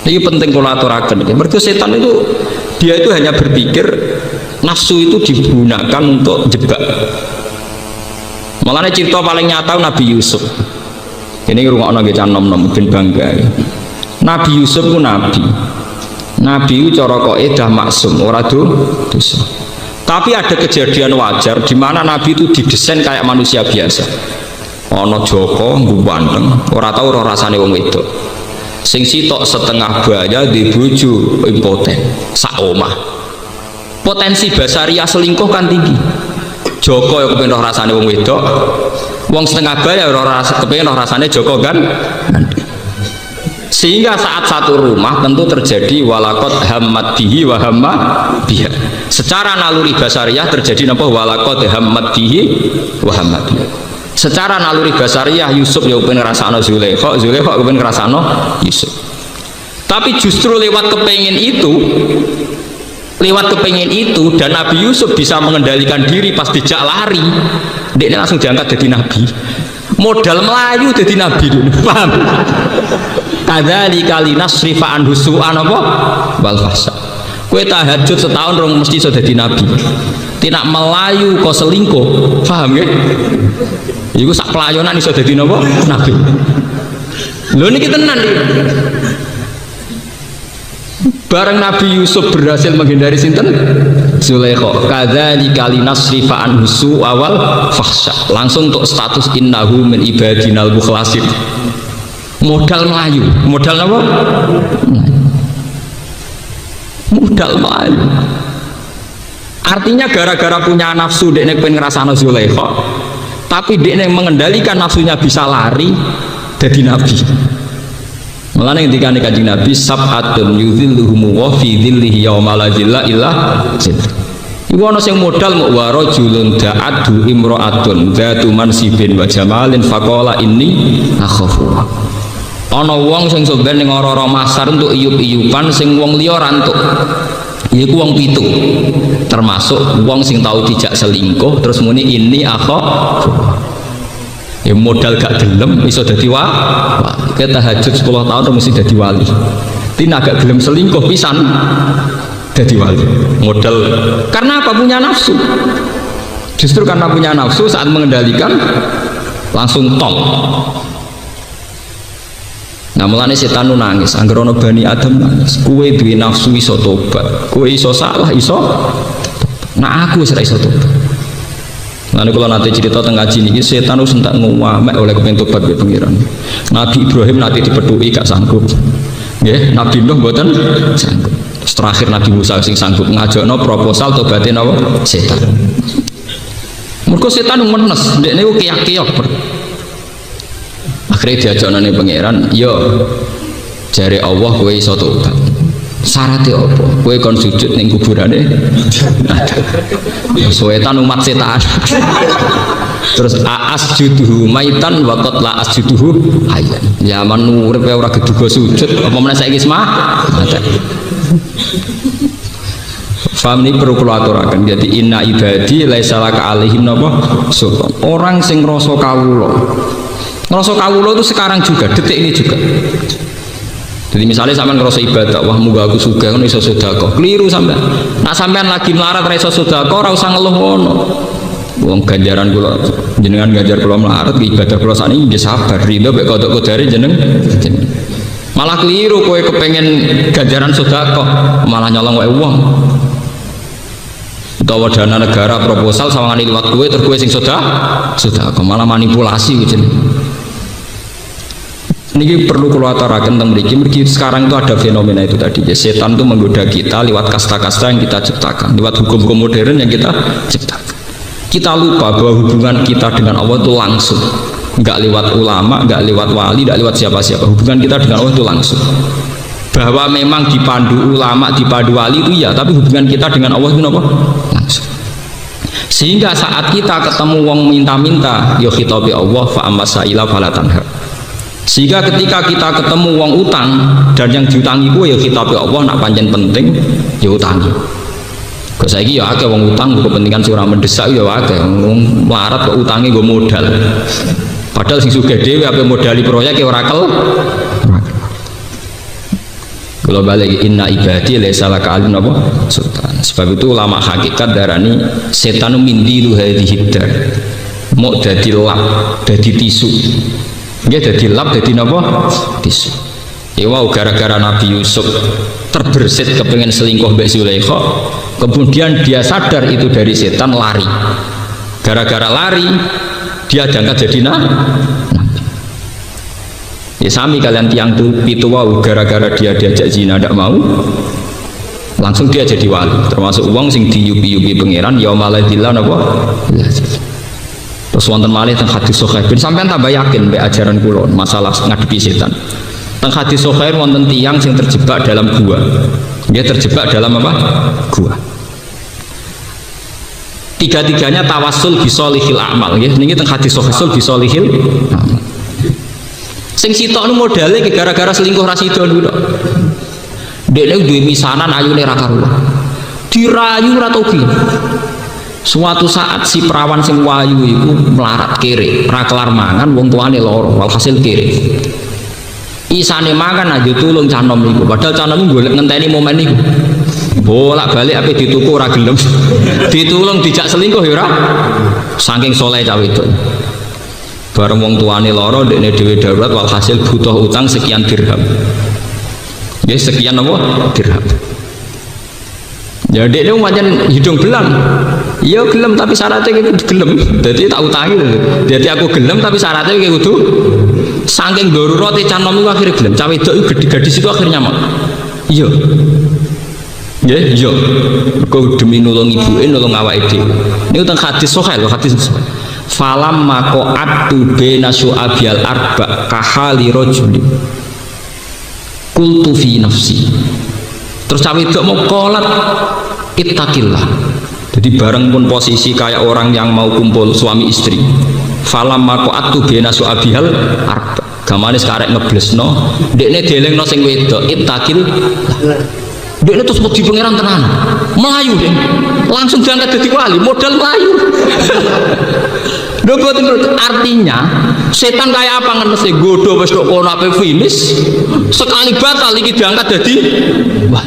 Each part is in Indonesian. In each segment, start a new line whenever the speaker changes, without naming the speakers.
Ini penting kalau aturakan. Mergo setan itu dia itu hanya berpikir nafsu itu digunakan untuk jebak. Malah cerita paling nyata Nabi Yusuf. Ini rungokno nggih nom-nom ben bangga. Nabi Yusuf ku nabi. Nabi itu cara koke dah maksum, ora dosa. Tapi ada kejadian wajar di mana Nabi itu didesain kayak manusia biasa. Ana Joko ngganteng, ora tau ora rasane wong wedok. Sing sitok setengah baya di bojo impoten, sak omah. Potensi basaria selingkuh kan tinggi. Joko yang kepengen roh rasane wong wedok, wong setengah baya kepengen roh rasane Joko kan. Sehingga saat satu rumah tentu terjadi walakot hammat bihi wa hamma biha. Secara naluri basariyah terjadi napa walakot hammat bihi wa hamma biha. Secara naluri basariyah Yusuf ya kepengen ngrasakno Zulaikha, Zulaikha kepengen ngrasakno Yusuf. Tapi justru lewat kepengen itu dan Nabi Yusuf bisa mengendalikan diri pas dijak lari, dia langsung diangkat jadi nabi. Modal Melayu jadi nabi dulu, paham? Kadzalika linasrifa anhu su'an apa? Wal fahsya. Kowe tahajud setahun rong mesti iso dadi nabi. Tidak Melayu kok selingkuh, paham ya? Iku sak pelayanan iso dadi napa? Nabi. Lho niki tenan iki. Bareng Nabi Yusuf berhasil menghindari sinten? Zulaikha. Kadzalika linasrifa anhu su'a wal fahsya. Langsung untuk status innahu min ibadinal mukhlasin. Modal Melayu, modal apa? Modal Melayu. Artinya gara-gara punya nafsu dekne pengen ngrasakno Zulaikha, tapi dekne mengendalikan nafsunya bisa lari jadi nabi. Mulane ketika Kanjeng Nabi sab'atun yudhilluhum wa fi dhillihi yauma la dhilla illa dhilluh. Iku ana sing modal muk wa rajulun da'atu imra'atun dzatu mansibin wa jamalin faqala inni akhafu. Ana wong sing soben ning ora-ora masar untuk iyup-iyupan sing wong liya rantuk. Iku wong pitu. Termasuk wong sing tau dijak selingkuh terus muni ini akhafu. Ya modal gak gelem iso dadi wali. Kita tahajud 10 tahun mesti dadi wali. Tina gak gelem selingkuh pisan dadi wali. Modal karena apa? Punya nafsu. Justru karena punya nafsu saat mengendalikan langsung tong. Nah mulane setan nangis, anggere ana Bani Adam nangis. Kowe duwe nafsu iso tobat. Kowe iso salah iso. Nah aku wis ora iso tobat. Nanti kalau nanti cerita tengah ngaji ini setan harus entak ngamek oleh kepengen tobat be pengiran. Nabi Ibrahim nanti dipetui gak sanggup, ya. Nabi Nuh mboten sanggup. Terakhir Nabi Musa sing sanggup ngajakno proposal tobatin apa setan. Mergo setan menes, ndekne ku kiyak-kiyak. Akhirnya diajakno ning pengiran, yo jare Allah kowe iso tobat. Syaratnya apa? Kowe kon sujud ning kuburane. Setan umat setan. Terus asjuduhu maitan wa qad la asjuduhu hayyan. Ya man urip ora geduga sujud, apa meneh saiki semah? Faham ini perlu kula aturaken. Jadi inna ibadi laisa laka alaihim napa sultan. Orang sing ngrasa kawula. Ngrasa kawula itu sekarang juga, detik ini juga. Jadi misalnya sampean ngerasa ibadah, wah muga aku sugih ngono iso sedekah. Keliru sampean. Nak sampean lagi melarat ra iso sedekah ora usah ngeluh ngono. Wong ganjaran kula jenengan ganjar kula melarat ibadah kula sakniki nggih sabar ridho mek kodok kodare jeneng. Malah keliru kowe kepengen ganjaran sedekah, malah nyolong wae wong. Utawa dana negara proposal sawangane liwat kowe terus kowe sing sedekah, malah manipulasi jeneng. Ini perlu keluar aturaken teng mriki sekarang itu ada fenomena itu tadi ya, setan itu menggoda kita lewat kasta-kasta yang kita ciptakan, lewat hukum-hukum modern yang kita ciptakan. Kita lupa bahwa hubungan kita dengan Allah itu langsung, nggak lewat ulama, nggak lewat wali, nggak lewat siapa-siapa. Hubungan kita dengan Allah itu langsung. Bahwa memang dipandu ulama, dipandu wali itu ya, tapi hubungan kita dengan Allah itu apa? Langsung. Sehingga saat kita ketemu wong minta-minta, ya khitabi Allah fa ammasaila fala tanhar. Sehingga ketika kita ketemu wong utang dan yang diutangi gue ya khitabi Allah nak pancen penting ya utangi. Kok saiki ya akeh wong utang kepentingan sing ora mendesak ya akeh wong melarat kok utangi gue modal. Padahal sing sugih dhewe ape modali proyek ya ora kel. Kalau balik inna ibadi laisa laka alim apa sultan. Sebab itu ulama hakikat darani setan mindilu hadhihi dar. Mau dadi lap, dadi tisu. Nggih dadi lap, dadi napa? Tisu. Ya wow, gara-gara Nabi Yusuf terbersit kepengen selingkuh Mbak Zulaikha, kemudian dia sadar itu dari setan, lari. Gara-gara lari dia diangkat jadi nabi. Ya sami kalian tiang pitu wau, gara-gara dia diajak zina tidak mau, langsung dia jadi wali. Termasuk uang sing diyupi-yupi pangeran yaumaladzillah napa. Terus wonten malih teng hadis sahih ben sampean tambah yakin mbek ajaran kula masalah ngadepi setan. Teng hadis sahih wonten tiang sing terjebak dalam gua. Dia terjebak dalam apa? Gua. Tiga-tiganya tawassul bisolihil amal nggih. Niki teng hadis sahih bisolihil amal. Sing sitok nu modale gara-gara selingkuh ra sida niku tok. Dekne duwe misanan ayune ra karuan. Dirayu ra togi. Suatu saat si perawan sing wayu iku melarat kere, ra kelar mangan wong tuane lara, walhasil kere. Isane makan aja tulung canom iku, padahal canom golek ngenteni momen iku. Bolak-balik ape dituku ora gelem. Ditulung dijak selingkuh ya ora. Saking saleh cawe itu. Bareng wong tuane lara dekne dhewe darurat walhasil butuh utang sekian dirham. Ya sekian apa? Dirham. Ya dekne pancen hidung belang. Ya gelem tapi syaratnya kudu gelem. Dadi tak utangi. Dadi aku gelem tapi syaratnya kudu saking darurate canom iku akhire gelem. Cawe wedok iku gadis itu akhirnya nyamak. Iya. Nggih, iya. Mergo demi nulung ibuke, nulung awake dhewe. Niku teng hadis sahih lho, hadis sahih. Falam maqa'atu baina syu'abil arba kahali rajuli qultu fi nafsi. Terus cawe wedok mau qolat ittaqillah. Jadi bareng pun posisi kayak orang yang mau kumpul suami istri. Falam maqa'atu baina syu'abil arba. Gamane sekarek ngeblesno, dekne dielingno sing wedok ittaqillah. Dekne terus wedi pangeran tenan. Melayu deh. Langsung diangkat jadi wali, modal melayu. Artinya setan kayak apa kan mesti godo wis kok kono ape finish sekali batal iki diangkat jadi wah.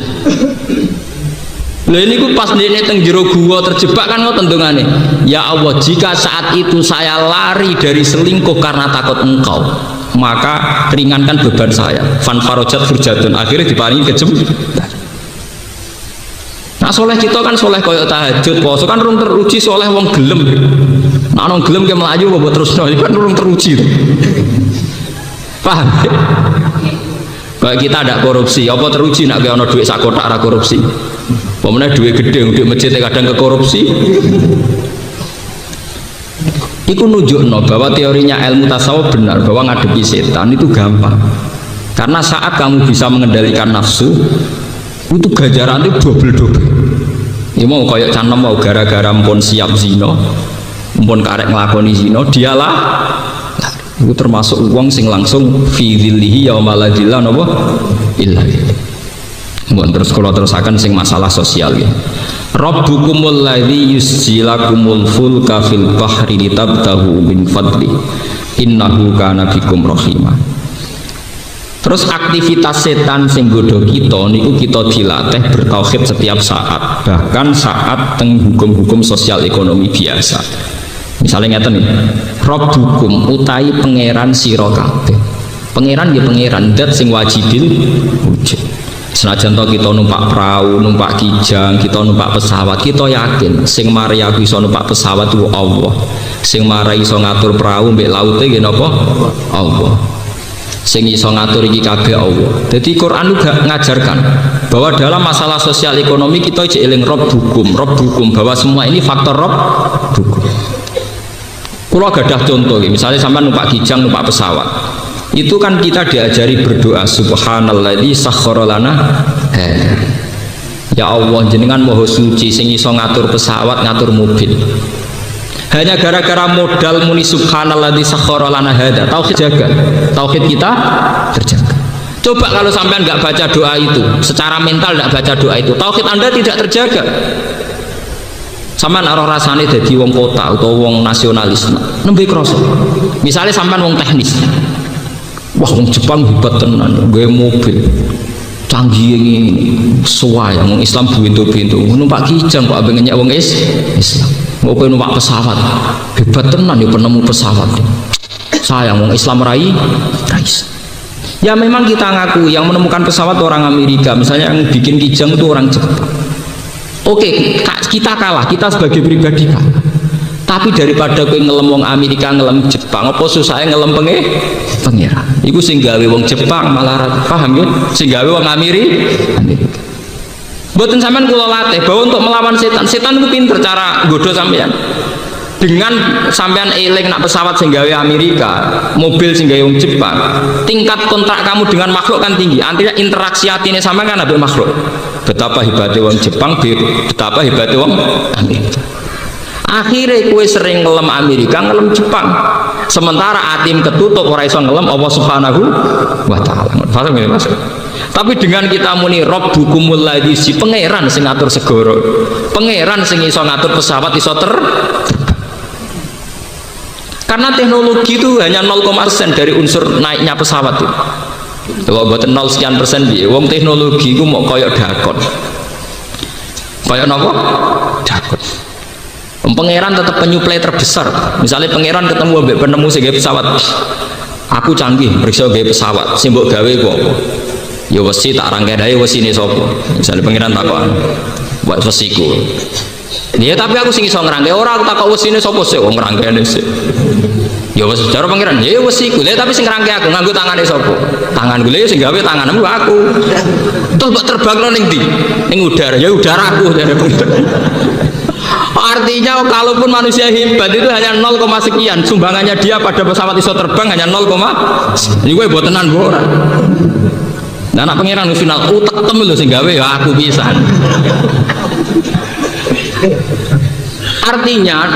Lha niku pas dene teng jero gua terjebak kan ngoten tendungane. Ya Allah, jika saat itu saya lari dari selingkuh karena takut Engkau, maka ringankan beban saya. Fan farajat furjatun, akhirnya diparingi kejembar. Nah soleh kita kan soleh koyok tahajud, poso kan urung teruji soleh wong gelem. Nah wong gelem ke melayu apa terus no, kan urung teruji. Paham? Kayak kita ada korupsi, apa teruji nak kayak ono duit sak kotak ra korupsi. Pemene duit gede, duit masjid kadang ke korupsi. Iku nunjukno bahwa teorinya ilmu tasawuf benar, bahwa ngadepi setan itu gampang. Karena saat kamu bisa mengendalikan nafsu, itu ganjaran itu double-double. Ya mau kayak canom mau gara-gara mpun siap zino, mpun karek ngelakoni zino, dialah itu termasuk uang sing langsung fi dzillihi yauma la dzilla napa illa. Mbon terus kalau terusakan sing masalah sosial ya. Rabbukumul ladzi yusjilakumul fulka fil bahri litabtahu min fadli innahu kana bikum rahimah. Terus aktivitas setan sing godho kita niku kita dilatih bertauhid setiap saat, bahkan saat teng hukum-hukum sosial ekonomi biasa. Misalnya ngeten nih, Rabbukum utai pangeran sira kabeh. Pangeran ya pangeran dat sing wajibil wujud. Senajan to kita numpak perahu, numpak kijang, kita numpak pesawat, kita yakin sing mari aku iso numpak pesawat itu Allah. Sing mari iso ngatur perahu mbek laute nggih napa? Allah. Sing iso ngatur iki kabeh Allah. Jadi Quran juga ngajarkan bahwa dalam masalah sosial ekonomi kita eling Rabbukum bahwa semua ini faktor Rabbukum. Kalau gadah contoh, misalnya sampai numpak kijang, numpak pesawat, itu kan kita diajari berdoa subhanalladzi sakhkhara lana. Ya Allah, jenengan maha suci sing iso ngatur pesawat, ngatur mobil. Hanya gara-gara modal muni subhanalladzi sakhkhara lana hada, tauhid jaga, tauhid kita terjaga. Coba kalau sampean nggak baca doa itu, secara mental nggak baca doa itu, tauhid Anda tidak terjaga. Sampean ora rasane dadi wong kota atau wong nasionalis, nembe krasa. Misalnya sampean wong teknis, wah wong Jepang hebat tenan, gawe mobil, canggih ini suai yang Islam pintu-pintu numpak kijang kok abeng ngenyek wong Islam mau kowe numpak pesawat hebat tenan ya penemu pesawat sayang wong Islam rais ya memang kita ngaku yang menemukan pesawat orang Amerika misalnya yang bikin kijang itu orang Jepang oke kita kalah kita sebagai pribadi kalah tapi daripada kowe ngelem wong Amerika ngelem Jepang apa susahnya ngelem pangeran iku sing gawe wong Jepang malah paham ya sing gawe wong Amerika mboten sampean kula latih bahwa untuk melawan setan itu pinter cara nggodho sampean dengan sampean eling nak pesawat sing gawe Amerika mobil sing gawe wong Jepang tingkat kontrak kamu dengan makhluk kan tinggi artinya interaksi hatine sampean kan ambek makhluk betapa hebatnya wong Jepang betapa hebatnya wong Amerika akhirnya kue sering ngelem Amerika ngelem Jepang sementara atim ketutup orang iso ngelem Allah Subhanahu wa ta'ala paham ya Mas? Tapi dengan kita muni Rabbukumul ladzi si pangeran sing ngatur segoro pangeran sing iso ngatur pesawat iso karena teknologi itu hanya 0,% dari unsur naiknya pesawat itu kalau buat 0 sekian persen wong teknologi itu mau koyok dakon koyok apa? Dakon pangeran tetap penyuplai terbesar misalnya pangeran ketemu ambek penemu sing pesawat aku canggih periksa gawe pesawat sing mbok gawe kok ya wesi tak rangkaian wesine sapa misalnya pangeran takon buat wesiku ya tapi aku sing iso ngrangkai ora aku takok wesine sapa sik wong ngrangkaiane sik ya wes cara pangeran ya wesiku tapi sing ngrangkai aku nganggo tangane sapa tanganku lho sing gawe tanganmu aku terus mbok terbangno ning ndi ning udara ya udaraku jare artinya kalaupun manusia hebat itu hanya 0, sekian sumbangannya dia pada pesawat iso terbang hanya 0, ini gue buat tenan gue orang nah anak pangeran final utek temu lho sing gawe ya aku bisa artinya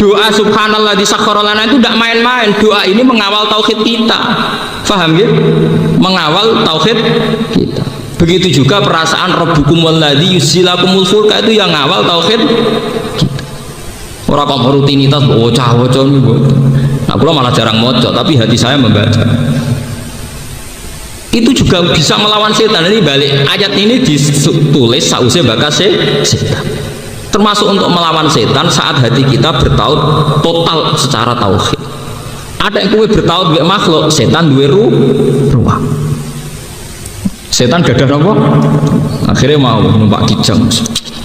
doa subhanallah di sakharolana itu tidak main-main doa ini mengawal tauhid kita paham ya mengawal tauhid kita begitu juga perasaan Rabbukumul ladzi yusilakumul fulka itu yang awal tauhid kita orang kok rutinitas bocah-bocah ini nah kalau malah jarang moco tapi hati saya membaca itu juga bisa melawan setan ini balik ayat ini ditulis sausnya bakas setan termasuk untuk melawan setan saat hati kita bertaut total secara tauhid ada yang kue bertaut dengan makhluk setan dua ruang setan gadah apa? Akhirnya mau numpak kijang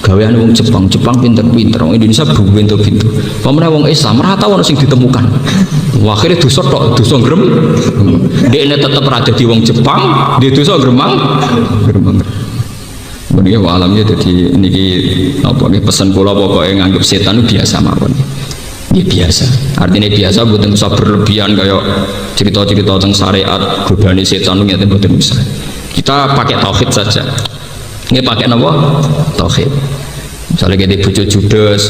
gawean wong Jepang pinter-pinter wong Indonesia pinter-pinter pamane wong Islam ora tau ono sing ditemukan akhirnya dosa tok dosa grem dekne tetep ora dadi wong Jepang dia dosa gremang meniki alamnya dadi niki apa nggih pesen kula pokoke nganggep setan biasa mawon ya biasa artinya biasa mboten usah berlebihan kayak cerita-cerita tentang syariat godane setan ngene mboten usah kita pakai tauhid saja ini pakai apa? Tauhid misalnya kayak di bojo judes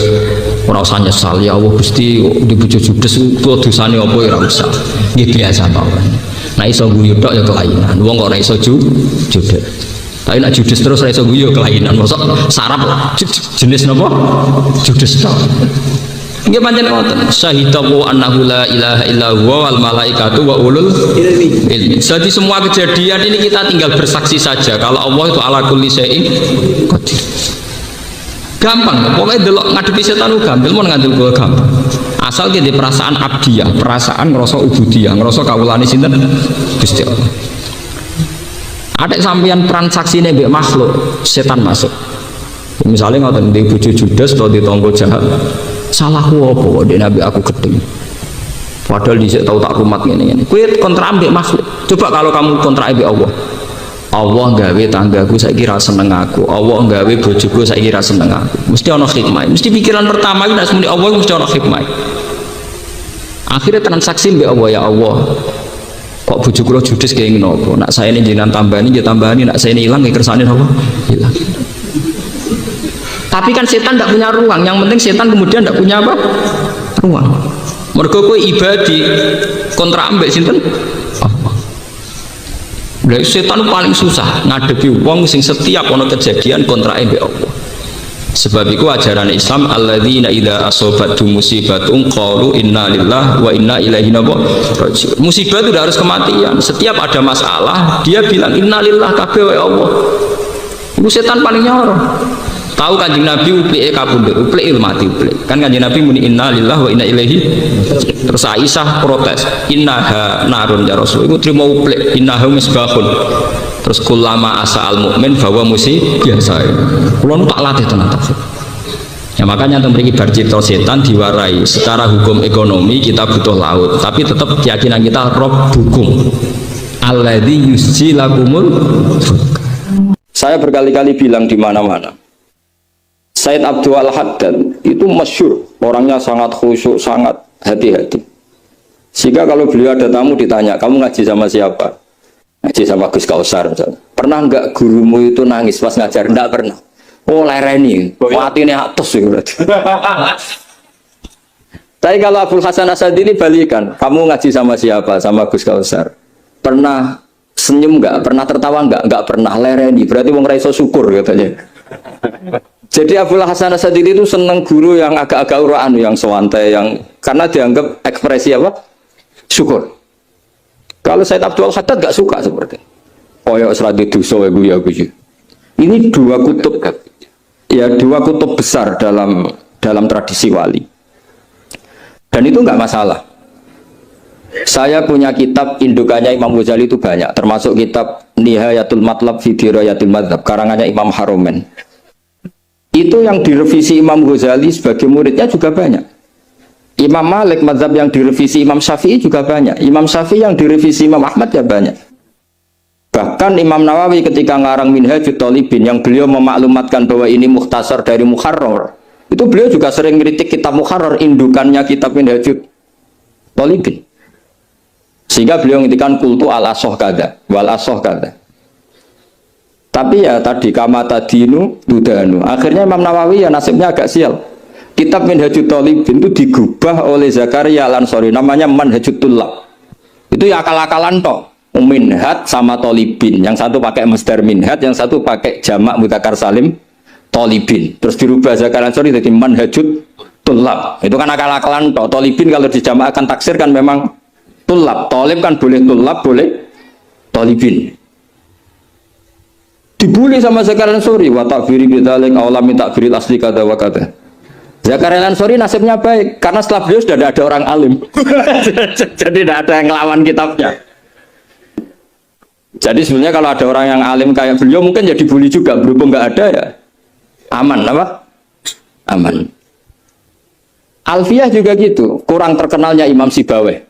orang usah nyesal ya Allah Gusti di bojo judes itu dosanya apa ya usah ini biasa mawon nah iso guyu tok ya kelainan wong kok ora iso judes tapi nak judes terus ora iso guyu kelainan mosok sarap jenis napa judes tok nggih pancen ngoten syahidahu annahu la ilaha illa huwa wal malaikatu wa ulul ilmi jadi semua kejadian ini kita tinggal bersaksi saja kalau Allah itu ala kulli syai'in qadir gampang pokoknya delok ngadepi setan itu gampang mau ngandel gue gampang asal kita perasaan abdiyah perasaan ngerasa ubudiyah ngerasa kawulane sinten Gusti Allah ada sampeyan transaksi mbek makhluk setan masuk misalnya ngoten di bojo judes atau di tonggo jahat salahku apa kok dek nabi aku gedeng padahal dhisik tau tak rumat ngene-ngene kowe kontra ambek makhluk coba kalau kamu kontra ambek Allah gawe tanggaku saiki ra seneng aku Allah gawe bojoku saiki ra seneng aku mesti ana hikmah mesti pikiran pertama iki nek muni Allah mesti ana hikmah akhirnya transaksi mbek Allah ya Allah kok bojo kula judes kaya ngene apa nak saya ini jenengan tambani ya tambani nak saya ini ilang ya kersane apa hilang tapi kan setan tidak punya ruang yang penting setan kemudian tidak punya apa? Ruang mergo kowe ibadi kontra ambek sinten? Allah setan paling susah ngadepi wong sing setiap ono kejadian kontra ambek Allah Sebab itu ajaran Islam alladzina idza asobatum musibatun qalu inna lillahi wa inna ilaihi raji'un. Musibah itu harus kematian. Setiap ada masalah dia bilang inna lillahi kabeh wa Allah. Itu setan paling nyorong. Tahu Kanjeng Nabi uplike kapundhut, uplike mati uplike. Kan Kanjeng Nabi muni inna lillahi wa inna ilaihi. Terus Aisyah protes, innaha narun ya Rasul. Iku trimo uplik, innaha misbahun. Terus kullama asa al mukmin bahwa musi biasa. Kulo tak latih tenan tafsir. Ya makanya teng mriki bar cipta setan diwarai. Secara hukum ekonomi kita butuh laut, tapi tetap keyakinan kita Rabbukum alladzi yusjilakumul. Saya berkali-kali bilang di mana-mana. Said Abdul Haddad itu masyhur, orangnya sangat khusyuk, sangat hati-hati. Sehingga kalau beliau ada tamu ditanya, kamu ngaji sama siapa? Ngaji sama Gus Kausar misalnya. Pernah enggak gurumu itu nangis pas ngajar? Enggak pernah. Oh lereni, hatinya atus ya berarti. Tapi kalau Abdul Hasan Asadili balikan, kamu ngaji sama siapa? Sama Gus Kausar. Pernah senyum enggak? Pernah tertawa enggak? Enggak pernah. Lereni, berarti wong ra iso syukur katanya. Jadi Abdul Hasan Asadili itu senang guru yang agak-agak uraan, yang sewantai, yang karena dianggap ekspresi apa? Syukur. Kalau Said Abdul Haddad gak suka seperti koyok seradi duso ya gue. Ini dua kutub, ya dua kutub besar dalam tradisi wali. Dan itu nggak masalah. Saya punya kitab indukannya Imam Ghazali itu banyak, termasuk kitab Nihayatul Matlab fi Dirayatil Madzhab karangannya Imam Haromen. Itu yang direvisi Imam Ghazali sebagai muridnya juga banyak. Imam Malik mazhab yang direvisi Imam Syafi'i juga banyak. Imam Syafi'i yang direvisi Imam Ahmad ya banyak. Bahkan Imam Nawawi ketika ngarang Minhajut Thalibin yang beliau memaklumatkan bahwa ini mukhtasar dari Muharrar, itu beliau juga sering kritik kitab Muharrar, indukannya kitab Minhajut Thalibin. Sehingga beliau ngintikan kultu al-asoh kada wal asoh kada. Tapi ya tadi kamata dinu tudanu. Akhirnya Imam Nawawi ya nasibnya agak sial. Kitab Minhajut Thalibin itu digubah oleh Zakaria Al-Ansori, namanya Manhajut Tullab. Itu ya akal-akalan toh. Minhaj sama Thalibin, yang satu pakai masdar minhaj, yang satu pakai jamak mudzakkar salim Thalibin. Terus dirubah Zakaria Al-Ansori jadi Manhajut Tullab. Itu kan akal-akalan toh. Thalibin kalau dijamakkan taksir kan memang Tullab. Thalib kan boleh Tullab, boleh Thalibin. Dibully sama Zakaria Al-Ansori, wa takfiri bidzalik aula min takfiril asli kada wa kada. Zakaria Al-Ansori nasibnya baik karena setelah beliau sudah ada orang alim. Jadi tidak ada yang ngelawan kitabnya. Jadi sebenarnya kalau ada orang yang alim kayak beliau mungkin jadi bully juga, berhubung nggak ada ya aman apa? Aman. Alfiyah juga gitu, kurang terkenalnya Imam Sibawayh,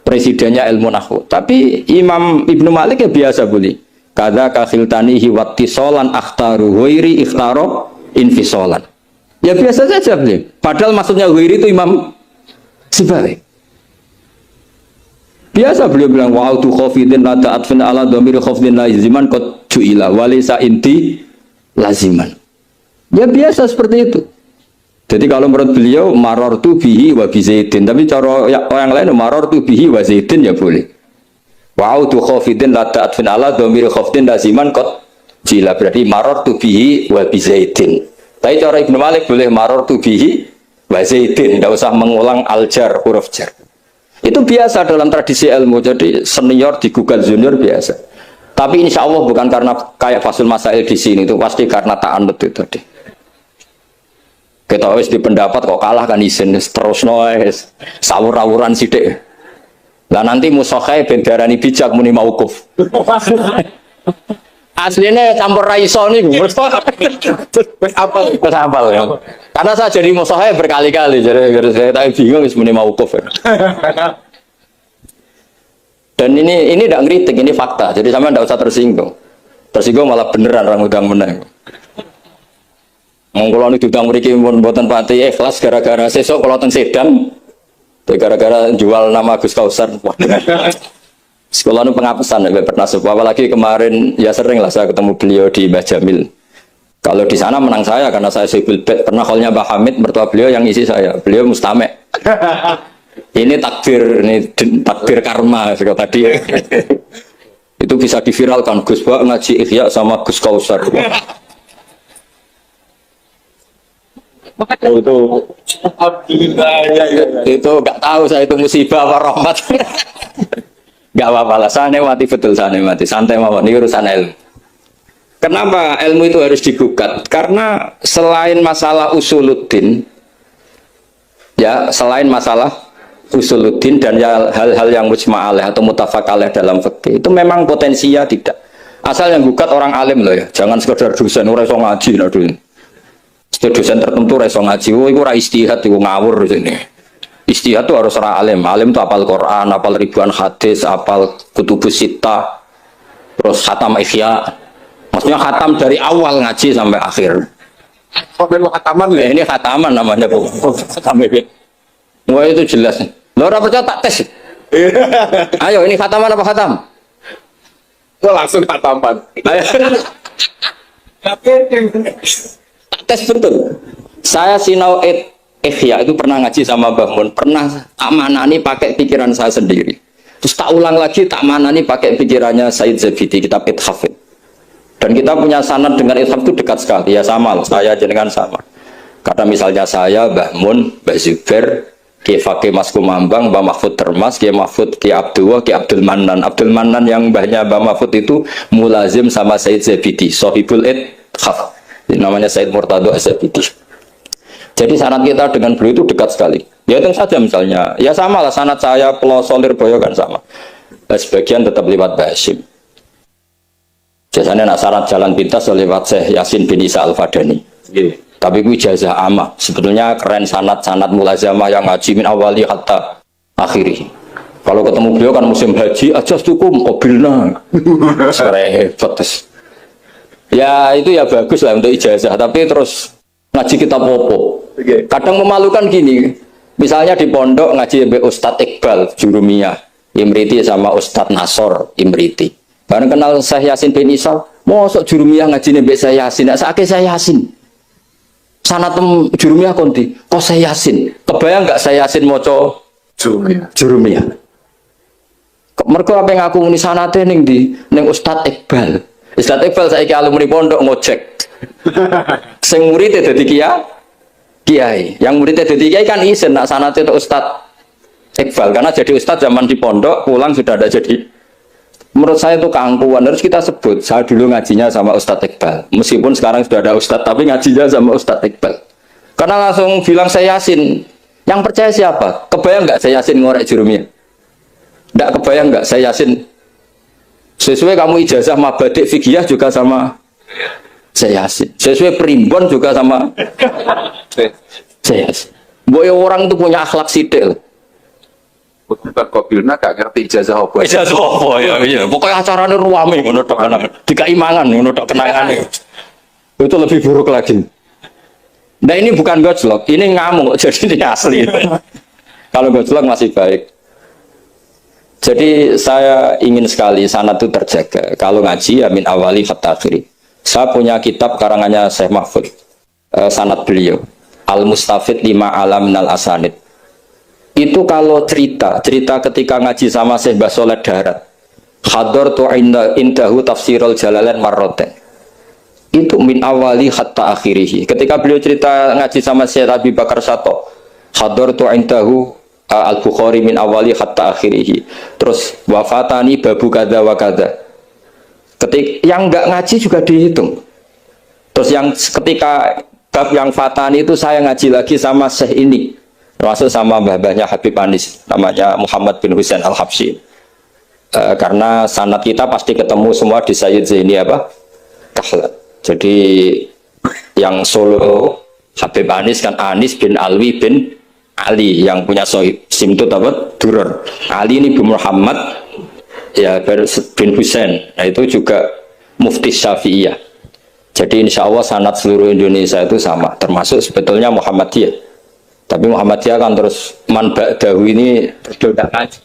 presidennya ilmu nahwu. Tapi Imam Ibnu Malik ya biasa bully. Kada kakhiltanihi wattisolan akhtaru huiri ikhtaro infisolan. Ya biasa saja beliau. Padahal maksudnya huiri itu Imam Sibawayh. Biasa beliau bilang wa'autu khafidin la ta'atfin ala dhamiri khafidin laziman qad ju'ila walisa inti laziman. Ya biasa seperti itu. Jadi kalau menurut beliau marartu bihi wa bi zaidin, tapi cara orang lain marartu bihi wa zaidin ya boleh. Wa'autu khafidin la ta'atfin ala dhamiri khafidin laziman qad ju'ila, berarti marartu bihi wa bi zaidin. Tapi cara Ibnu Malik boleh marartu bihi wa zaidin, tidak usah mengulang al-jar, huruf jar. Itu biasa dalam tradisi ilmu, jadi senior digugat junior biasa. Tapi insya Allah bukan karena kayak Fasul Masail di sini, itu pasti karena ta'anut itu tadi. Kita wis di pendapat kok kalah kan isin terus noes sawur-awuran sidik. Lah nanti musokai bendarani bijak muni mauquf. Aslinya campur raiso nih, apal ya. Karena saya jadi musohaya berkali-kali, jadi saya tak bingung sebenarnya mau mauquf. Dan ini tidak ngeritik, ini fakta. Jadi sama tidak usah tersinggung. Tersinggung malah beneran orang udang menang. Mengkulon itu udang mereka buatan pati ikhlas gara-gara sesok kalau teng sedang, gara-gara jual nama Gus Kausar. Sekolah itu pengapesan, ya pernah sebuah, apalagi kemarin ya sering lah saya ketemu beliau di Mbah Jamil. Kalau di sana menang saya karena saya sipil bet. Pernah callnya Mbah Hamid, mertua beliau yang isi saya, beliau mustamek. Ini takdir karma seperti tadi. Itu bisa diviralkan, Gus Pak ngaji Ihya sama Gus Kausar.
Oh, itu alhamdulillah ya, ya, ya.
Itu nggak tahu saya itu musibah apa rahmat. Nggak apa-apa lah, saya mati betul, saya mati santai mawon, ini urusan ilmu. Kenapa ilmu itu harus digugat? Karena selain masalah usuluddin, ya selain masalah usuluddin dan ya hal-hal yang mujma' alaih atau mutafaq alaih dalam fikih itu memang potensinya tidak. Asal yang gugat orang alim loh ya, jangan sekedar dosen ora iso ngaji lah dulu. Dosen tertentu ora iso ngaji, oh iku ora istihad, iku ngawur sini. Istihad itu harus orang alim. Alim itu apal Quran, apal ribuan hadis, apal kutubus sittah, terus khatam ihya. Maksudnya khatam dari awal ngaji sampai akhir.
Oh, memang khataman ya?
Ini khataman namanya bu. Khatam ihya. Wah itu jelas. Lo ora percaya tak tes. Ayo ini khataman apa khatam?
Oh, langsung khataman.
Ayo. Tak tes betul. Saya sinau ihya itu pernah ngaji sama Mbah Mun, pernah amanani pakai pikiran saya sendiri. Terus tak ulang lagi, tak manani pakai pikirannya Said Zabidi, kitab Ithaf. Dan kita punya sanad dengan Ithaf itu dekat sekali, ya sama loh, saya jenengan sama. Karena misalnya saya, Mbah Mun, Mbah Zubair, Ki Fakih Mas Kumambang, Mbah Mahfud Termas, Ki Mahfud, Ki Abdullah, Ki Abdul Manan. Abdul Manan yang mbahnya Mbah Mahfud itu mulazim sama Said Zabidi, Sohibul Ithaf. Namanya Said Murtado Az-Zabidi. Jadi sanad kita dengan beliau itu dekat sekali. Ya itu saja misalnya, ya sama lah sanad saya Peloso Lirboyo kan sama. Sebagian tetap lewat Mbah Hasyim. Biasanya nak syarat jalan pintas lewat Syekh Yasin bin Isa Al-Fadani. Tapi gue ijazah amah. Sebetulnya keren sanad mulazamah yang ngaji min awali hatta akhiri. Kalau ketemu beliau kan musim haji, aja tukum qabilna. Repot. Ya itu ya bagus lah untuk ijazah. Tapi terus ngaji kitab popo. Kadang memalukan gini. Misalnya di pondok ngaji sampai Ustadz Iqbal Jurumiyah Imriti sama Ustadz Nasor Imriti. Bareng kenal Syekh Yasin bin Isa, mosok Jurumiyah ngaji sampai Syekh Yasin, nak sakit Syekh Yasin. Sanad Jurumiyah konti, kok Syekh Yasin? Kebayang nggak Syekh Yasin moco Jurumiyah? Mereka apa yang aku nguni sanate ning di ning Ustadz Iqbal. Ustadz Iqbal saiki alumni pondok ngojek. Sing murid dadi kiai. Yang murid dadi kiai kan isin nak sanate itu Ustadz Iqbal karena jadi ustadz zaman di pondok pulang sudah ada jadi. Menurut saya itu keangkuhan, harus kita sebut. Saya dulu ngajinya sama Ustadz Iqbal. Meskipun sekarang sudah ada Ustadz, tapi ngajinya sama Ustadz Iqbal. Karena langsung bilang saya Yasin. Yang percaya siapa? Kebayang nggak saya Yasin ngorek Jurumiyah? Nggak kebayang nggak saya Yasin? Sesuai kamu ijazah mabadik fikih juga sama saya Yasin. Sesuai primbon juga sama saya Yasin. Boy orang itu punya akhlak sidil.
Bukan kobilna gak ngerti ijazah apa.
Ijazah apa ya? Iya. Pokoknya acaranya ruame ngono tok kenangan. Dikai mangan ngono tok kenangane. Itu lebih buruk lagi. Nah ini bukan gojlok, ini ngamuk. Jadi ini asli. Kalau gojlok masih baik. Jadi saya ingin sekali sanad itu terjaga. Kalau ngaji ya min awali hatta akhiri. Saya punya kitab karangannya Syekh Mahfud. Sanad beliau. Al-Mustafid lima alam minal asanid. Itu kalau cerita ketika ngaji sama Syekh Mbah Soleh Darat, hadartu indahu tafsirul jalalain marroten, itu min awali hatta akhirihi. Ketika beliau cerita ngaji sama Syekh Abi Bakar Sato, hadartu indahu al-Bukhari min awali hatta akhirihi. Terus wafatani babu kada wa kada. Yang nggak ngaji juga dihitung. Terus yang ketika bab yang fatani itu saya ngaji lagi sama Syekh ini, termasuk sama mbah-mbahnya Habib Anis, namanya Muhammad bin Husain Al-Habsyi. Karena sanad kita pasti ketemu semua di Sayyid Zaini Kahlan. Jadi yang Solo Habib Anis kan Anis bin Alwi bin Ali, yang punya simtut Duror. Ali ini bin Muhammad ya bin Husain. Nah itu juga mufti Syafi'iyah. Jadi insya Allah sanad seluruh Indonesia itu sama, termasuk sebetulnya Muhammadiyah. Tapi Muhammadiyah kan terus man ba'dawi ini berdodak ngaji.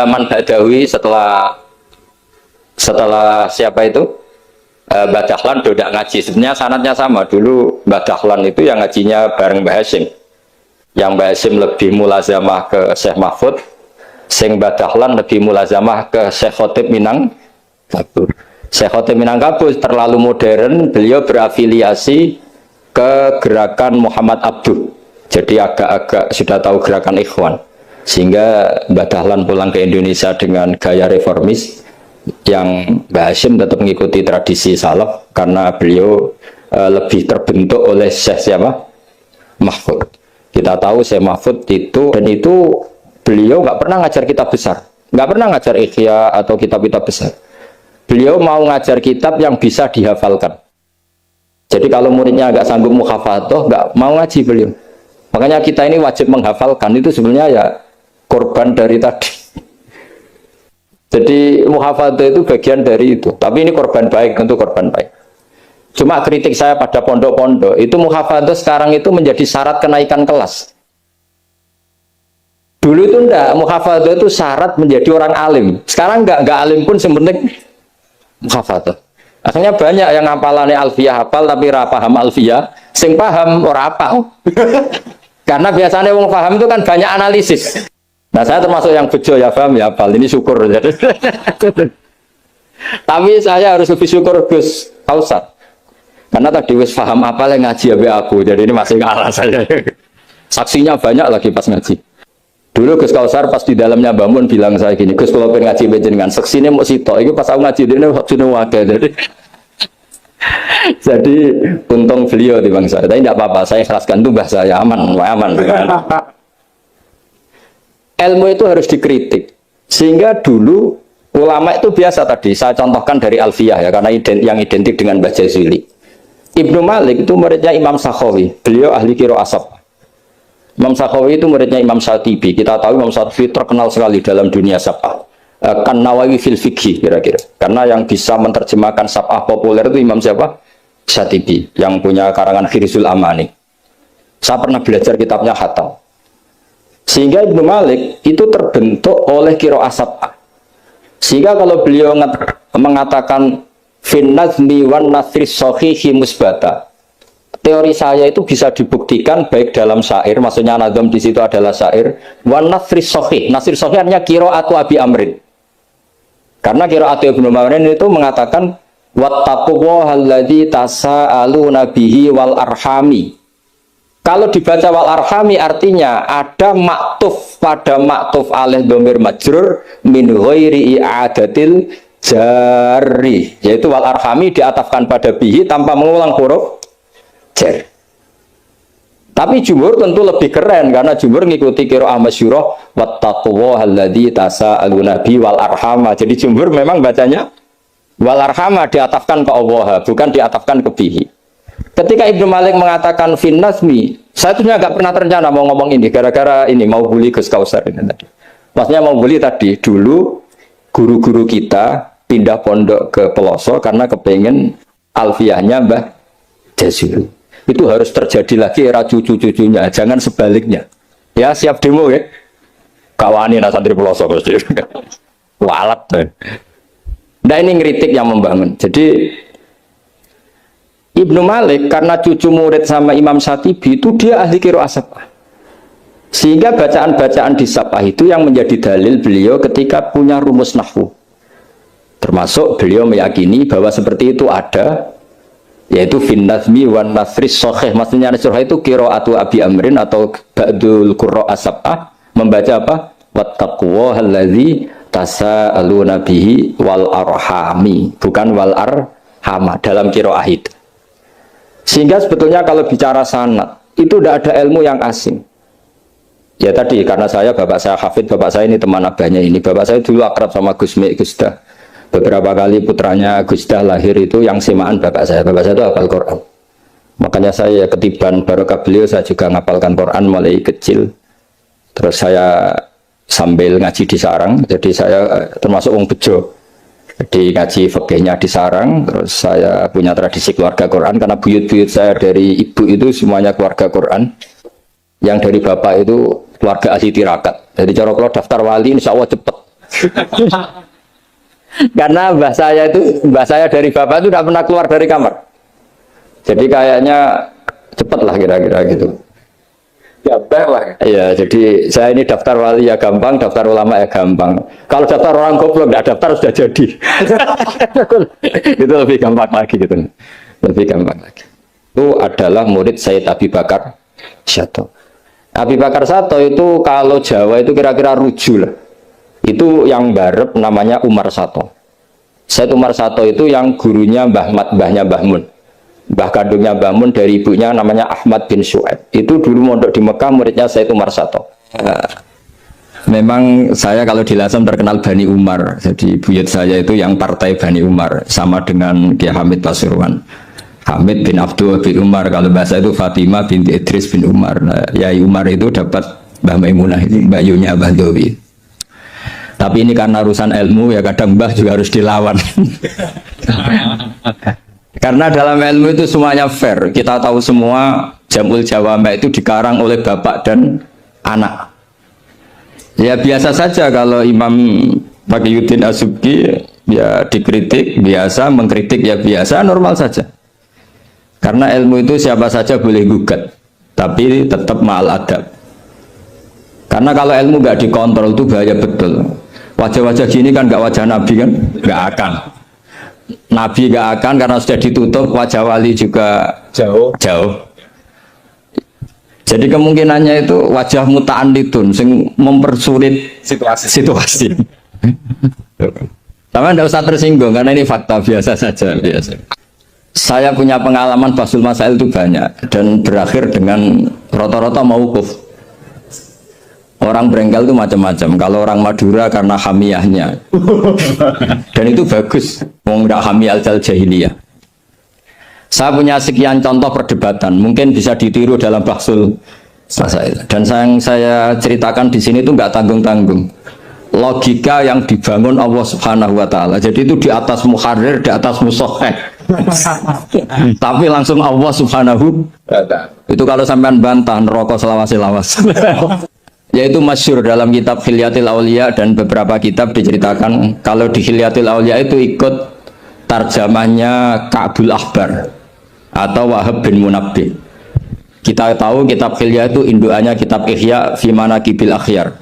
Man ba'dawi setelah siapa itu? Mbah Dahlan dodak ngaji. Sebenarnya sanadnya sama. Dulu Mbah Dahlan itu yang ngajinya bareng Mbah Hasyim. Yang Mbah Hasyim lebih mulazamah ke Syekh Mahfud, sing Mbah Dahlan lebih mulazamah ke Syekh Khotib Minangkabau. Syekh Khotib Minangkabau terlalu modern, beliau berafiliasi
ke gerakan Muhammad Abduh. Jadi agak-agak sudah tahu gerakan Ikhwan. Sehingga Mbah Dahlan pulang ke Indonesia dengan gaya reformis, yang Mbah Hashim tetap mengikuti tradisi salaf karena beliau lebih terbentuk oleh Syekh siapa? Mahfud. Kita tahu Syekh Mahfud itu, dan itu beliau nggak pernah ngajar kitab besar, nggak pernah ngajar Ikhya atau kitab-kitab besar. Beliau mau ngajar kitab yang bisa dihafalkan. Jadi kalau muridnya nggak sanggup muhafadzah, nggak mau ngaji beliau. Makanya kita ini wajib menghafalkan, itu sebenarnya ya korban dari tadi. Jadi muhafadzah itu bagian dari itu. Tapi ini korban baik, untuk korban baik. Cuma kritik saya pada pondok-pondok, itu muhafadzah sekarang itu menjadi syarat kenaikan kelas. Dulu itu enggak, muhafadzah itu syarat menjadi orang alim. Sekarang enggak alim pun sebenarnya muhafadzah. Akhirnya banyak yang ngapalannya alfiyah hafal tapi ora paham alfiyah, sing paham ora apal. Karena biasanya wong paham itu kan banyak analisis. Nah, saya termasuk yang bejo ya paham ya hafal. Ini syukur. Tapi saya harus lebih syukur Gus Kausar. Karena tadi wis paham apa yang ngaji abe aku, jadi ini masih ngalah saya. Saksinya banyak lagi pas ngaji. Dulu Gus Kausar pas di dalamnya bangun bilang saya gini, Gus kalau pengen ngaji dengan saksinya mau sitok, itu pas aku ngaji dia waktunya wakil. Jadi untung beliau di bangsa. Tapi tidak apa-apa, saya ikhlaskan tuh bahasa saya aman. Ilmu itu harus dikritik. Sehingga dulu ulama itu biasa tadi, saya contohkan dari Alfiyah ya, karena yang identik dengan Mbah Jazuli. Ibnu Malik itu muridnya Imam Sakhawi, beliau ahli qiraah asab. Imam Sakhawi itu muridnya Imam Syatibi. Kita tahu Imam Syatibi terkenal sekali dalam dunia sab'ah. Kan Nawawi fil fikih kira-kira. Karena yang bisa menerjemahkan sab'ah populer itu Imam siapa? Syatibi, yang punya karangan Khirzul Amani. Saya pernah belajar kitabnya Hatam. Sehingga Ibnu Malik itu terbentuk oleh qiraah sab'ah. Sehingga kalau beliau mengatakan fin nazmi wan nasri sahihi musbata, teori saya itu bisa dibuktikan baik dalam syair, maksudnya nazam di situ adalah syair, wan nasri sahih. Nasri sahih artinya qiraatu Abi Amrin. Karena qiraatu Ibnu Amrin itu mengatakan wattaqullaha alladzi tasaaluna bihi wal arhami. Kalau dibaca wal arhami artinya ada maktuf pada maktuf alih dhamir majrur min ghairi i'adatil jari, yaitu wal arhami diatafkan pada bihi tanpa mengulang huruf jar. Tapi jumhur tentu lebih keren karena jumhur ngikuti qiraah masyhurah wattaqullaha alladzi tasaaluna bi wal arhama. Jadi jumhur memang bacanya wal arhama diatafkan ke Allah, bukan diatafkan ke bihi. Ketika Ibnu Malik mengatakan fin nazmi, saya tuh nggak pernah terencana mau ngomong ini gara-gara ini mau bully Gus Kausar ini tadi. Maksudnya mau bully tadi, dulu guru-guru kita pindah pondok ke pelosok karena kepengen alfiyahnya Mbah Jazuli. Itu harus terjadi lagi era cucu-cucunya, jangan sebaliknya. Ya siap demo ya. Kawani santri pelosok pasti. Walat. Nah ini ngeritik yang membangun. Jadi Ibnu Malik karena cucu murid sama Imam Syatibi itu dia ahli qiraah sab'ah. Sehingga bacaan-bacaan di sab'ah itu yang menjadi dalil beliau ketika punya rumus nahwu. Termasuk beliau meyakini bahwa seperti itu ada, yaitu fin nazmi wan nasri sahih. Maksudnya nasrah itu qiraatu Abi Amrin atau ba'dul qurra sab'ah, membaca apa? Wattaqullaha allazi tasaaluna bihi wal arhami, bukan wal arhama dalam qiraah itu. Sehingga sebetulnya kalau bicara sanad itu tidak ada ilmu yang asing. Ya tadi karena bapak saya hafid, bapak saya ini teman abahnya ini. Bapak saya dulu akrab sama Gus Mek Gusdah. Beberapa kali putranya Gusdah lahir itu yang semaan bapak saya. Bapak saya itu hafal Quran. Makanya saya ketiban barokah beliau, saya juga ngapalkan Quran mulai kecil. Terus saya sambil ngaji di sarang. Jadi saya termasuk wong bejo. Jadi ngaji fikihnya di sarang. Terus saya punya tradisi keluarga Quran karena buyut-buyut saya dari ibu itu semuanya keluarga Quran. Yang dari bapak itu keluarga ahli tirakat. Jadi cara kalau daftar wali insya Allah cepet. Karena mbah saya dari bapak itu tidak pernah keluar dari kamar. Jadi kayaknya cepet lah kira-kira gitu.
Gampang lah.
Iya, jadi saya ini daftar wali ya gampang, daftar ulama ya gampang. Kalau daftar orang goblok tidak daftar sudah jadi. Itu lebih gampang lagi gitu. Lebih gampang lagi. itu adalah murid Sayyid Abi Bakar Sato. Abi Bakar Sato itu kalau Jawa itu kira-kira ruju lah. Itu yang barep namanya Umar Sato. Sayyid Umar Sato itu yang gurunya Mbah Mat, mbahnya Mbah Mun. Mbah kandungnya Mbah Mun dari ibunya namanya Ahmad bin Syuaib. Itu dulu mondok di Mekah muridnya Sayyid Umar Sato. Memang saya kalau di Lasem terkenal Bani Umar. Jadi buyut saya itu yang partai Bani Umar, sama dengan Kiai Hamid Pasuruan. Hamid bin Abdul bin Umar, kalau bahasa itu Fatimah binti Idris bin Umar. Nah, Yai Umar itu dapat Mbah Maimunah ini, Mbak Yunya Mbah Dowi. Tapi ini karena urusan ilmu ya kadang Mbah juga harus dilawan. Karena dalam ilmu itu semuanya fair. Kita tahu semua Jamul Jawama itu dikarang oleh bapak dan anak. Ya biasa saja kalau Imam Taqiyuddin As-Subki ya dikritik biasa, mengkritik ya biasa, normal saja. Karena ilmu itu siapa saja boleh gugat, tapi tetap ma'al adab. Karena kalau ilmu nggak dikontrol itu bahaya betul. Wajah-wajah gini kan nggak wajah Nabi kan, nggak akan. Nabi nggak akan karena sudah ditutup, wajah wali juga jauh. Jadi kemungkinannya itu wajah muta'andidun sing mempersulit situasi. Tapi tidak usah tersinggung karena ini fakta biasa saja. Biasa. Saya punya pengalaman Basul Masail itu banyak dan berakhir dengan rata-rata mauquf. Orang berengkel itu macam-macam. Kalau orang Madura karena hamiyahnya, dan itu bagus. Mau nggak hamiyah al-jahiliyah. Saya punya sekian contoh perdebatan, mungkin bisa ditiru dalam Basul Masail. Dan yang saya ceritakan di sini itu nggak tanggung-tanggung. Logika yang dibangun Allah Subhanahu Wa Taala. Jadi itu di atas muharrir, di atas musoheh. Tapi langsung Allah Subhanahu. Itu kalau sampean bantah neraka selawas-lawas. Yaitu masyhur dalam kitab Hilyatil Auliya dan beberapa kitab diceritakan kalau di Hilyatil Auliya itu ikut tarjamahnya Ka'bul Ahbar atau Wahab bin Munabbih. Kita tahu kitab Hilya itu indukannya kitab Ihya fi Manaqibil Akhyar.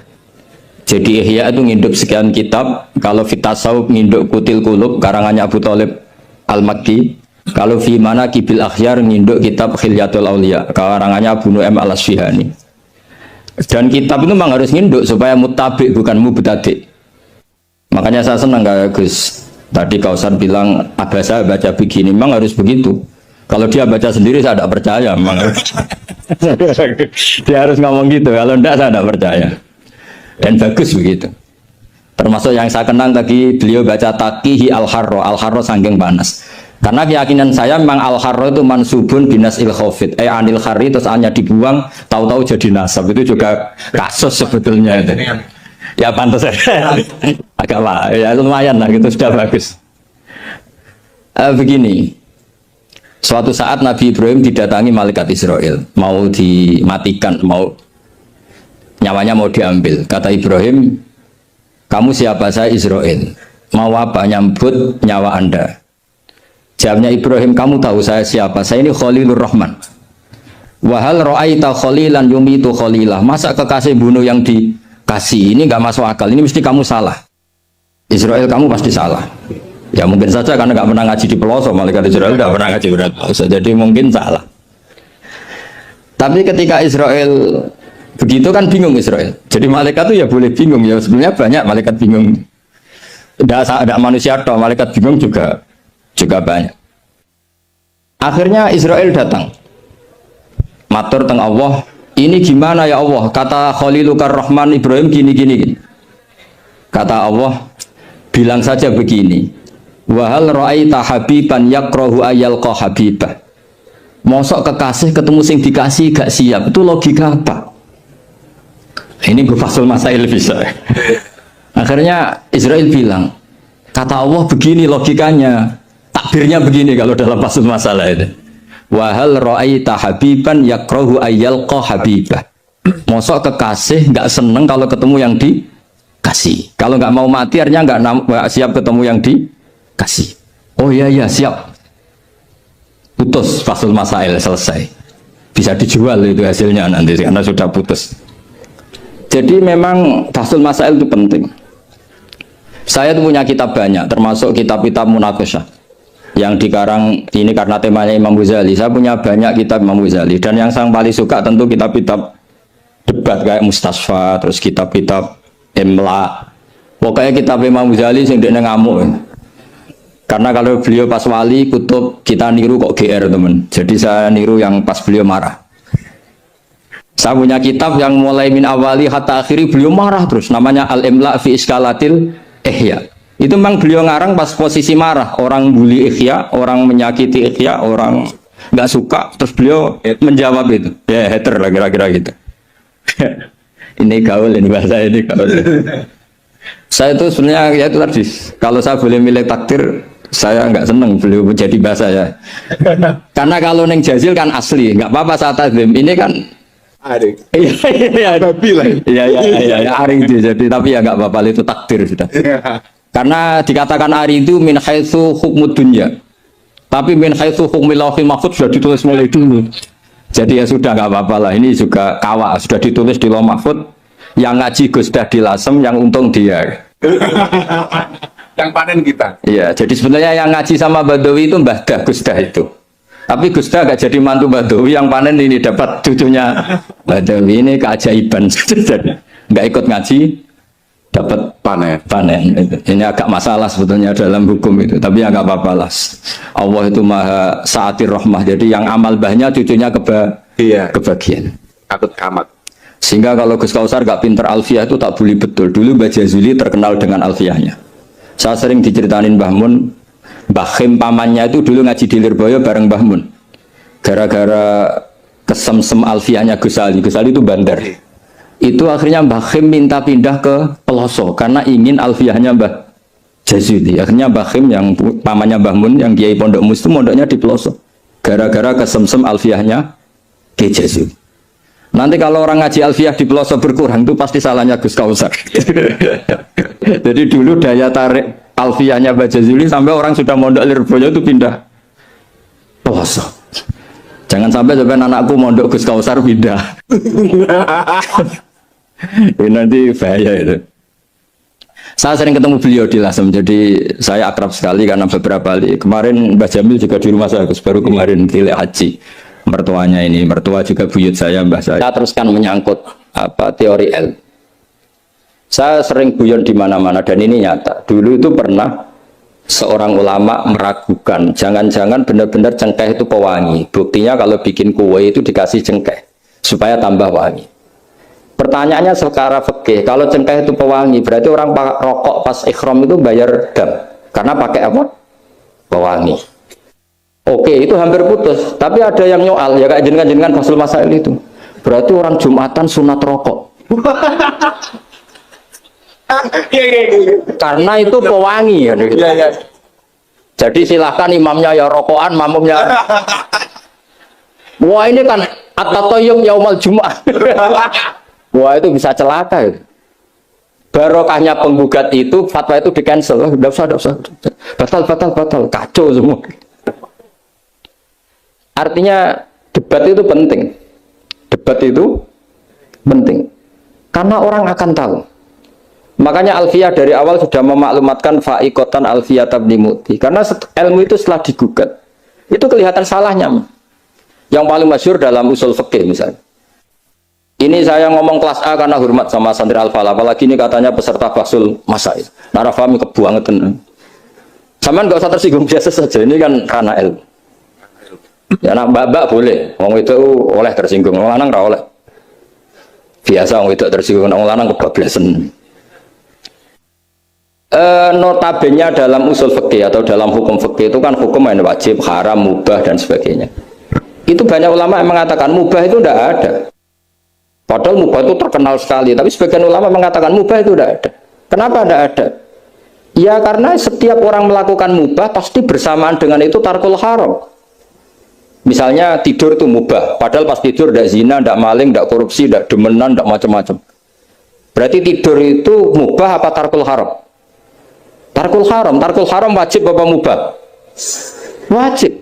Jadi Ihya itu nginduk sekian kitab. Kalau Fitasawuf nginduk Kutil Qulub karangannya Abu Thalib Al-Makki. Kalau fi Manaqibil Akhyar nginduk kitab Hilyatul Auliya karangannya Abu Nu'aim Al-Asfihani. Dan kitab itu memang harus nginduk supaya mutabik bukan mubtadi. Makanya saya senang gak Gus. Tadi Kausar bilang abah saya baca begini, memang harus begitu. Kalau dia baca sendiri saya tidak percaya, memang dia harus ngomong gitu. Kalau tidak saya tidak percaya. Dan bagus begitu. Termasuk yang saya kenang tadi beliau baca Taqihi Al-Harro, Al-Harro saking panas. Karena keyakinan saya memang Al-Harro itu mansubun binas il-khofit. Anil khari terus hanya dibuang, tahu-tahu jadi nasab. Itu juga kasus sebetulnya itu. Ya pantas agak lah, ya lumayan lah gitu, sudah bagus. Begini, suatu saat Nabi Ibrahim didatangi malaikat Israel, mau dimatikan, mau nyawanya mau diambil. Kata Ibrahim, kamu siapa? Saya Israel. Mau apa? Nyambut nyawa Anda. Jawabnya Ibrahim, kamu tahu saya siapa? Saya ini Khalilur Rahman. Wahal ra'aita khalilan yumitu khalilah. Masa kekasih bunuh yang dikasih? Ini nggak masuk akal. Ini mesti kamu salah. Israel, kamu pasti salah. Ya mungkin saja karena nggak pernah ngaji di pelosok. Malaikat Israel nggak pernah ngaji berat pelosok. Jadi mungkin salah. Tapi ketika Israel begitu kan bingung Israel. Jadi malaikat itu ya boleh bingung. Ya sebenarnya banyak malaikat bingung. Tidak manusia toh. Malaikat bingung juga banyak. Akhirnya Israel datang. Matur teng Allah, ini gimana ya Allah? Kata Khalilukar Rahman Ibrahim gini. Kata Allah, bilang saja begini. Wahal ra'aita habiban yakrahu ayyalqa habibah. Mosok kekasih ketemu sing dikasih gak siap. Itu logika apa? Ini gue Fasul Masail bisa. Akhirnya Israel bilang, kata Allah begini logikanya. Takbirnya begini kalau dalam Fasul Masalah itu. Wahal ra'aita habiban yakrahu ayyalqa habibah. Mosok kekasih nggak seneng kalau ketemu yang dikasih. Kalau nggak mau mati artinya nggak siap ketemu yang dikasih. Oh iya siap. Putus Fasul Masail selesai. Bisa dijual itu hasilnya nanti karena sudah putus. Jadi memang Fasul Masail itu penting. Saya tuh punya kitab banyak, termasuk kitab-kitab munaqasyah. yang dikarang ini karena temanya Imam Ghazali. Saya punya banyak kitab Imam Ghazali dan yang saya paling suka tentu kitab-kitab debat kayak Mustasfa, terus kitab-kitab Imla. Pokoknya kitab Imam Ghazali sing dekne ngamuk. Karena kalau beliau pas wali kutub kita niru kok GR teman. Jadi saya niru yang pas beliau marah. Saya punya kitab yang mulai min awali hatta akhiri beliau marah terus. Namanya Al-Imla fi Iskalatil Ihya. Itu memang beliau ngarang pas posisi marah. Orang bully Ihya, orang menyakiti Ihya, orang nggak suka. Terus beliau menjawab itu. Ya hater lah kira-kira gitu. Ini gaul, ini bahasa ini gaul. Saya itu sebenarnya ya itu tadi. Kalau saya boleh milih takdir, saya nggak seneng beliau menjadi bahasa ya. Karena kalau neng Jazil kan asli, nggak apa-apa saat tazim. Ini kan
Ada.
iya, iya, ari itu jadi tapi ya nggak apa-apa itu takdir sudah. Karena dikatakan ari itu min haitsu hukmud dunya. Tapi min haitsu hukmil lauhil mahfuz sudah ditulis mulai dulu. Jadi ya sudah nggak apa-apa lah. Ini juga kawa sudah ditulis di lauh mahfuz. Yang ngaji Gus Dah di Lasem, yang untung dia.
Yang panen kita.
Iya, jadi sebenarnya yang ngaji sama Badawi itu Mbah Dah, Gus Dah itu. Tapi Gus Dah gak jadi mantu Badawi, yang panen ini dapat cucunya Badawi. Ini keajaiban. Nggak ikut ngaji, dapat panen. Ini agak masalah sebetulnya dalam hukum itu. Tapi ya nggak apa-apa lah. Allah itu maha saatir rahmah. Jadi yang amal bahnya cucunya kebagian.
Takut kamat.
Sehingga kalau Gus Kausar gak pinter alfiah itu tak bully betul. Dulu Mbah Jazuli terkenal dengan alfiahnya. Saya sering diceritain Mbah Mun, Mbah Khim pamannya itu dulu ngaji di Lirboyo bareng Mbah Mun. Gara-gara kesemsem alfiahnya Gus Ali. Gus Ali itu bandar. Itu akhirnya Mbah Khim minta pindah ke Peloso karena ingin alfiahnya Mbah Jazuli. Akhirnya Mbah Khim yang pamannya Mbah Mun yang Kiai Pondok Mus itu mondoknya di Peloso. Gara-gara kesemsem alfiahnya Kiai Jazuli. Nanti kalau orang ngaji alfiah di pelosok berkurang itu pasti salahnya Gus Kausar. Jadi dulu daya tarik alfiahnya Mbah Jazuli sampai orang sudah mondok Lirboyo itu pindah pelosok. Jangan sampai anakku mondok Gus Kausar pindah. Ini nanti bahaya itu. Saya sering ketemu beliau di Lasem, jadi saya akrab sekali karena beberapa kali. Kemarin Mbah Jamil juga di rumah saya, Gus, baru kemarin tilek haji. Mertuanya ini, mertua juga buyut saya, mbah saya. Saya teruskan menyangkut teori L. Saya sering guyon di mana-mana dan ini nyata. Dulu itu pernah seorang ulama meragukan, jangan-jangan benar-benar cengkeh itu pewangi. Buktinya kalau bikin kue itu dikasih cengkeh supaya tambah wangi. Pertanyaannya secara fikih, kalau cengkeh itu pewangi, berarti orang rokok pas ikhram itu bayar dam karena pakai apa? Pewangi. Oke, itu hampir putus. Tapi ada yang nyoal, ya kayak jenengan Fasul Masail itu. Berarti orang Jumatan sunat rokok. Karena itu pewangi ya. Jadi silahkan imamnya ya rokokan, makmumnya. Wah ini kan at-tatayyum yaumal Jum'ah. Wah itu bisa celaka itu. Barokahnya penggugat itu, fatwa itu di cancel. Udah usah. Batal. Kacau semua. Artinya debat itu penting. Debat itu penting. Karena orang akan tahu. Makanya Alfiyah dari awal sudah memaklumatkan fa'iqatan Alfiyah tabni mu'ti. Karena ilmu itu setelah digugat, itu kelihatan salahnya. Yang paling masyhur dalam usul fikih misalnya. Ini saya ngomong kelas A karena hormat sama santri Al-Falah. Apalagi ini katanya peserta Fasul Masail. Nara fahmi kebuangan. Saman nggak usah tersinggung, biasa saja. Ini kan ranah ilmu. Ya anak mbak boleh, wong itu oleh tersinggung, wong lanang ra oleh. Biasa wong itu tersinggung, wong lanang kebablasan. Notabene dalam usul fikih atau dalam hukum fikih itu kan hukum yang wajib, haram, mubah dan sebagainya. Itu banyak ulama yang mengatakan mubah itu tidak ada. Padahal mubah itu terkenal sekali, tapi sebagian ulama mengatakan mubah itu tidak ada. Kenapa tidak ada? Ya karena setiap orang melakukan mubah pasti bersamaan dengan itu tarkul haram. Misalnya tidur itu mubah, padahal pas tidur tidak zina, tidak maling, tidak korupsi, tidak demenan, tidak macam-macam. Berarti tidur itu mubah apa tarkul haram? Tarkul haram wajib apa mubah? Wajib.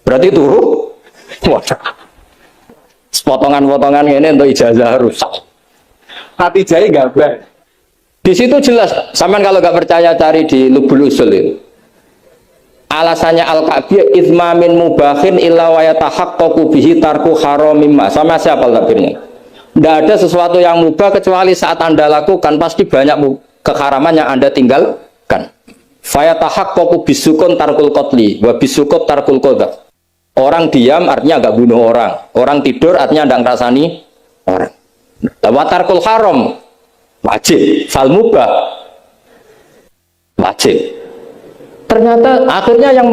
Berarti turu? Waduh. Potongan-potongan ini untuk ijazah rusak.
Hati jahit gambar.
Di situ jelas. Sampean kalau nggak percaya cari di Lubul Usul itu. alasannya Al-Ka'biyah izma min mubahin illa wa yatahaqqaqu bihi tarku haramimma. Sama siapa takbirnya? Tidak ada sesuatu yang mubah kecuali saat Anda lakukan pasti banyak keharaman yang Anda tinggalkan. Fayatahaqqaqu bisukun tarkul qatli wa bisukut tarkul qadha. Orang diam artinya enggak bunuh orang. Orang tidur artinya enggak ngerasani orang. Wa tarkul haram wajib, fal mubah wajib. Ternyata akhirnya yang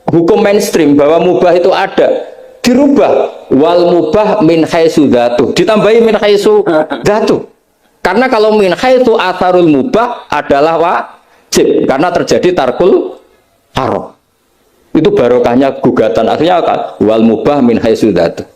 hukum mainstream bahwa mubah itu ada dirubah, wal mubah min haitsu dzatu, ditambahi min haitsu dzatu. Karena kalau min haitsu atharul mubah adalah wajib karena terjadi tarkul haram. Itu barokahnya gugatan. Akhirnya wal mubah min haitsu dzatu.